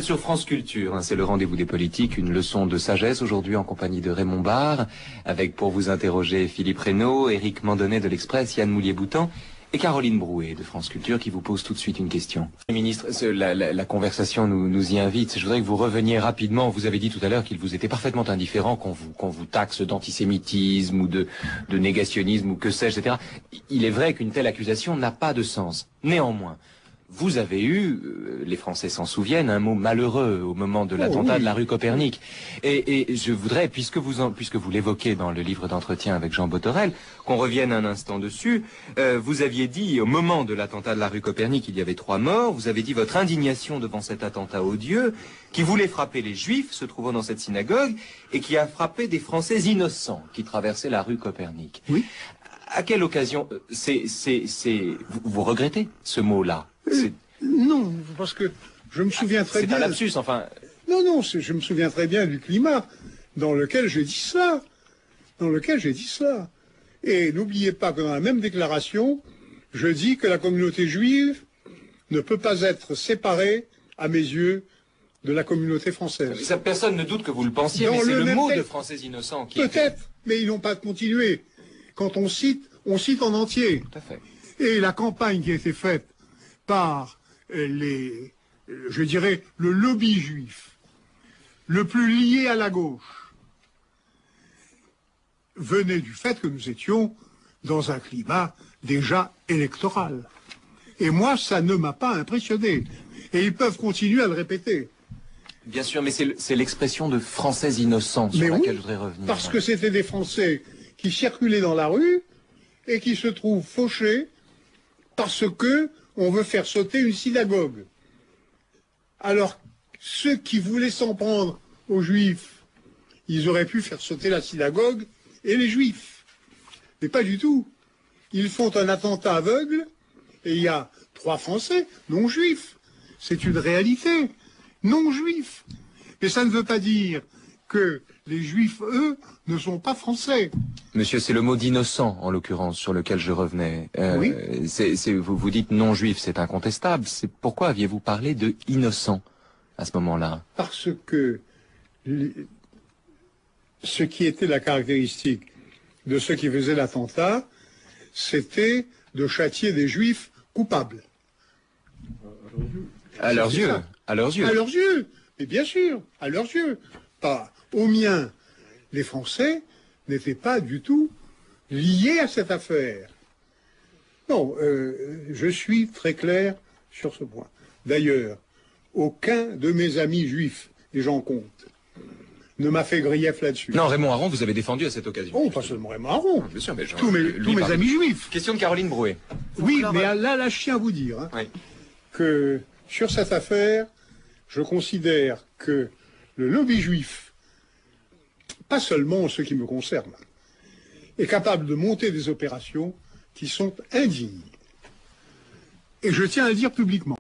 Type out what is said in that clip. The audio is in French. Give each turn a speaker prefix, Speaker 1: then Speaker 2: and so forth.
Speaker 1: Sur France Culture, c'est le rendez-vous des politiques, une leçon de sagesse aujourd'hui en compagnie de Raymond Barre, avec pour vous interroger Philippe Reynaud, Éric Mandonnet de l'Express, Yann Moulier-Boutan et Caroline Brouet de France Culture qui vous pose tout de suite une question. Ministre, la conversation nous y invite. Je voudrais que vous reveniez rapidement. Vous avez dit tout à l'heure qu'il vous était parfaitement indifférent qu'on vous taxe d'antisémitisme ou de négationnisme ou que sais-je, etc. Il est vrai qu'une telle accusation n'a pas de sens. Néanmoins, vous avez eu, les Français s'en souviennent, un mot malheureux au moment de l'attentat de la rue Copernic. Et je voudrais, puisque vous l'évoquez dans le livre d'entretien avec Jean Botorel, qu'on revienne un instant dessus. Vous aviez dit, au moment de l'attentat de la rue Copernic, il y avait 3 morts. Vous avez dit votre indignation devant cet attentat odieux qui voulait frapper les Juifs se trouvant dans cette synagogue et qui a frappé des Français innocents qui traversaient la rue Copernic. Oui. À quelle occasion vous regrettez ce mot-là?
Speaker 2: Non, parce que je me souviens très bien...
Speaker 1: C'est un lapsus, enfin...
Speaker 2: Non, je me souviens très bien du climat dans lequel j'ai dit cela. Et n'oubliez pas que dans la même déclaration, je dis que la communauté juive ne peut pas être séparée, à mes yeux, de la communauté française.
Speaker 1: Ça, personne ne doute que vous le pensiez, mais c'est le mot de Français innocents qui...
Speaker 2: Peut-être, mais ils n'ont pas continué. Quand on cite en entier.
Speaker 1: Tout à fait.
Speaker 2: Et la campagne qui a été faite par je dirais, le lobby juif, le plus lié à la gauche, venait du fait que nous étions dans un climat déjà électoral. Et moi, ça ne m'a pas impressionné. Et ils peuvent continuer à le répéter.
Speaker 1: Bien sûr, mais c'est l'expression de Français innocents sur laquelle je voudrais revenir.
Speaker 2: Parce que c'était des Français qui circulaient dans la rue et qui se trouvent fauchés parce que on veut faire sauter une synagogue. Alors, ceux qui voulaient s'en prendre aux Juifs, ils auraient pu faire sauter la synagogue et les Juifs. Mais pas du tout. Ils font un attentat aveugle et il y a 3 Français non-juifs. C'est une réalité. Non-juifs. Mais ça ne veut pas dire que les Juifs, eux, ne sont pas français.
Speaker 1: Monsieur, c'est le mot d'innocent, en l'occurrence, sur lequel je revenais.
Speaker 2: Oui.
Speaker 1: Vous dites non-juif, c'est incontestable. Pourquoi aviez-vous parlé de innocent à ce moment-là?
Speaker 2: Parce que ce qui était la caractéristique de ceux qui faisaient l'attentat, c'était de châtier des Juifs coupables.
Speaker 1: À leurs yeux. À leurs yeux.
Speaker 2: À leurs yeux. Mais bien sûr, à leurs yeux. Pas aux miens. Les Français n'étaient pas du tout liés à cette affaire. Non, je suis très clair sur ce point. D'ailleurs, aucun de mes amis juifs, et j'en compte, ne m'a fait grief là-dessus.
Speaker 1: Non, Raymond Aron, vous avez défendu à cette occasion.
Speaker 2: Oh, pas seulement Raymond Aron.
Speaker 1: Bien sûr, mais
Speaker 2: tous mes amis juifs.
Speaker 1: Question de Caroline Brouet.
Speaker 2: Oui, mais là, je tiens à vous dire que sur cette affaire, je considère que le lobby juif, pas seulement ce qui me concerne, est capable de monter des opérations qui sont indignes. Et je tiens à le dire publiquement.